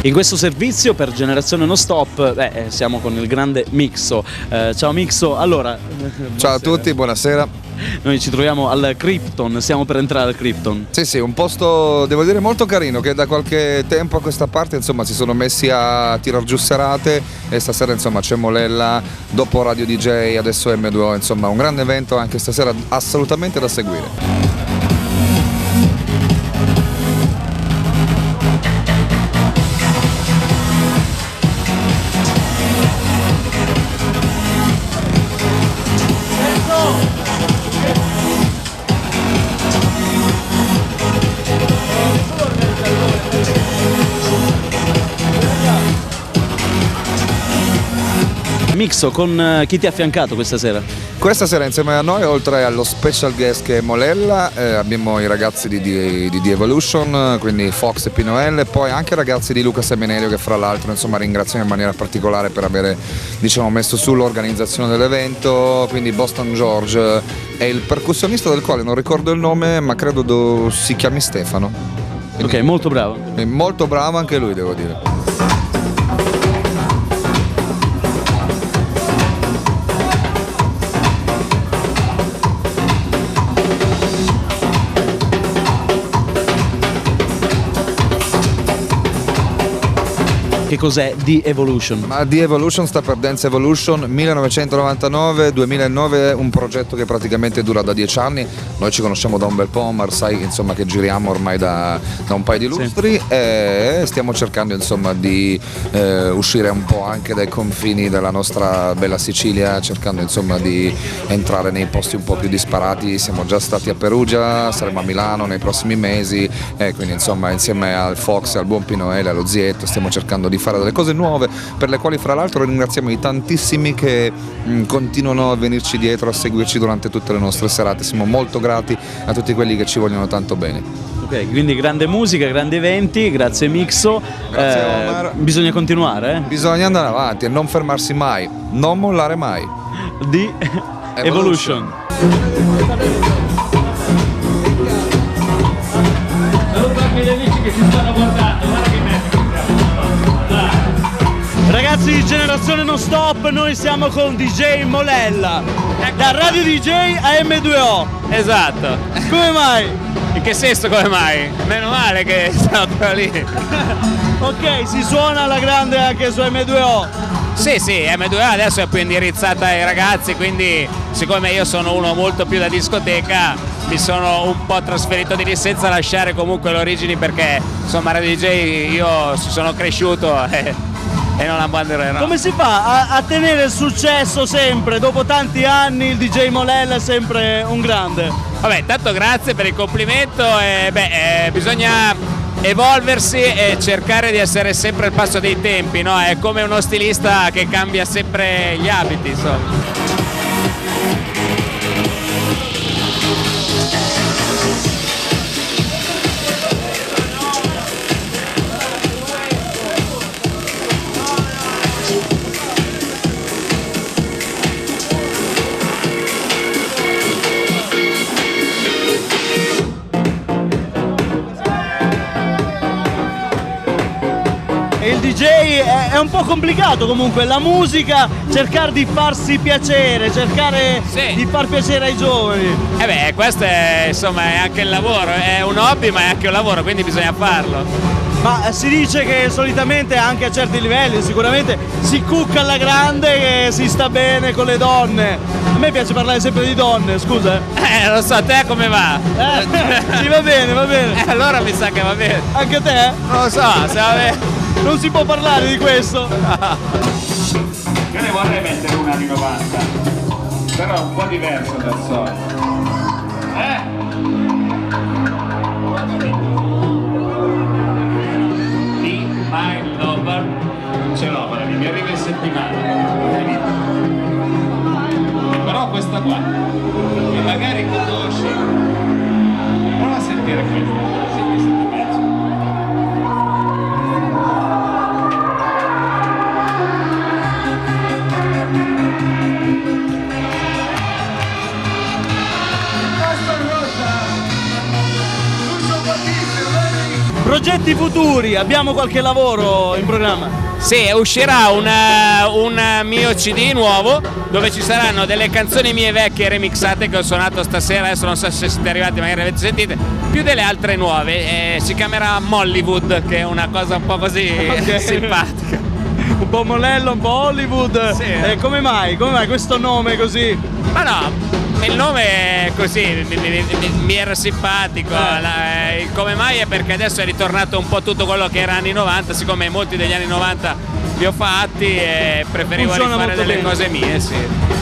In questo servizio per Generazione Non Stop siamo con il grande Mixo. Ciao Mixo, allora ciao a tutti, buonasera. Noi ci troviamo al Krypton, stiamo per entrare al Krypton. Sì, un posto devo dire molto carino, che da qualche tempo a questa parte insomma si sono messi a tirar giù serate e stasera insomma c'è Molella, dopo Radio DJ, adesso M2O, insomma un grande evento anche stasera, assolutamente da seguire. Mixo, con chi ti ha affiancato questa sera? Questa sera insieme a noi, oltre allo special guest che è Molella, abbiamo i ragazzi di D-Evolution, quindi Fox e Pino L, poi anche i ragazzi di Luca Seminelio che fra l'altro insomma ringraziamo in maniera particolare per aver messo su l'organizzazione dell'evento, quindi Boston George e il percussionista del quale non ricordo il nome ma credo si chiami Stefano. Quindi, ok, molto bravo. È molto bravo anche lui, devo dire. Che cos'è D-Evolution? Ma D-Evolution sta per Dance Evolution 1999-2009, un progetto che praticamente dura da 10 anni. Noi ci conosciamo da un bel po', ma sai insomma che giriamo ormai da un paio di lustri, sì. E stiamo cercando insomma di uscire un po' anche dai confini della nostra bella Sicilia, cercando insomma di entrare nei posti un po' più disparati. Siamo già stati a Perugia, saremo a Milano nei prossimi mesi e quindi insomma insieme al Fox, al buon Pino L, allo Zietto stiamo cercando di fare delle cose nuove, per le quali fra l'altro ringraziamo i tantissimi che continuano a venirci dietro, a seguirci durante tutte le nostre serate. Siamo molto grati a tutti quelli che ci vogliono tanto bene. Ok, quindi grande musica, grandi eventi, grazie Mixo. Grazie Omar. Bisogna continuare, Bisogna andare avanti e non fermarsi mai, non mollare mai. Di Evolution. Saluto anche gli amici che si stanno guardando, guarda che bello. Ragazzi di Generazione Non Stop, noi siamo con DJ Molella, da Radio DJ a M2O. Esatto. Come mai? In che senso come mai? Meno male che sono ancora lì. Ok, si suona alla grande anche su M2O. Sì, M2O adesso è più indirizzata ai ragazzi, quindi siccome io sono uno molto più da discoteca, mi sono un po' trasferito di lì senza lasciare comunque le origini, perché insomma Radio DJ io sono cresciuto e non abbandonerò. Come si fa a tenere il successo sempre? Dopo tanti anni il DJ Molella è sempre un grande. Vabbè, tanto grazie per il complimento bisogna evolversi e cercare di essere sempre al passo dei tempi, no? È come uno stilista che cambia sempre gli abiti, insomma. Il DJ è un po' complicato comunque, la musica, cercare di farsi piacere, cercare di far piacere ai giovani. Questo è insomma è anche il lavoro, è un hobby ma è anche un lavoro, quindi bisogna farlo. Ma si dice che solitamente anche a certi livelli sicuramente si cucca alla grande e si sta bene con le donne. A me piace parlare sempre di donne, scusa. Lo so, a te come va? Sì, va bene, va bene. Allora mi sa che va bene. Anche a te? Non lo so, se va bene. Non si può parlare di questo. Io ne vorrei mettere una di 90, però è un po' diverso dal solito. Di My Lover, non ce l'ho, mi arriva in settimana. Però questa qua, che magari conosci, prova a sentire questa. Progetti futuri, abbiamo qualche lavoro in programma? Sì, uscirà un mio CD nuovo dove ci saranno delle canzoni mie vecchie remixate che ho suonato stasera, adesso non so se siete arrivati, magari avete sentite, più delle altre nuove, si chiamerà Mollywood, che è una cosa un po' così simpatica. Un po' Molello, un po' Hollywood. Sì. Come mai questo nome così? Ma no, il nome è così, mi era simpatico, il come mai è perché adesso è ritornato un po' tutto quello che era anni 90, siccome molti degli anni 90 li ho fatti e preferivo Funziona rifare molto delle bene. cose mie, sì.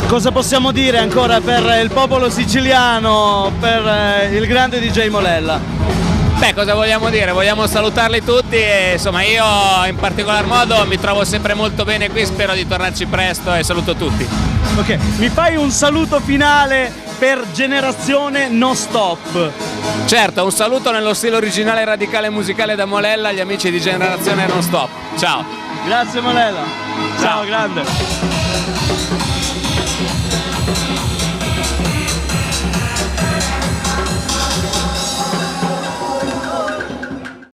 Cosa possiamo dire ancora per il popolo siciliano, per il grande DJ Molella? Beh, cosa vogliamo dire? Vogliamo salutarli tutti e insomma io in particolar modo mi trovo sempre molto bene qui, spero di tornarci presto e saluto tutti. Ok, mi fai un saluto finale per Generazione Non Stop? Certo, un saluto nello stile originale radicale musicale da Molella agli amici di Generazione Non Stop. Ciao! Grazie Molella. Ciao, grande.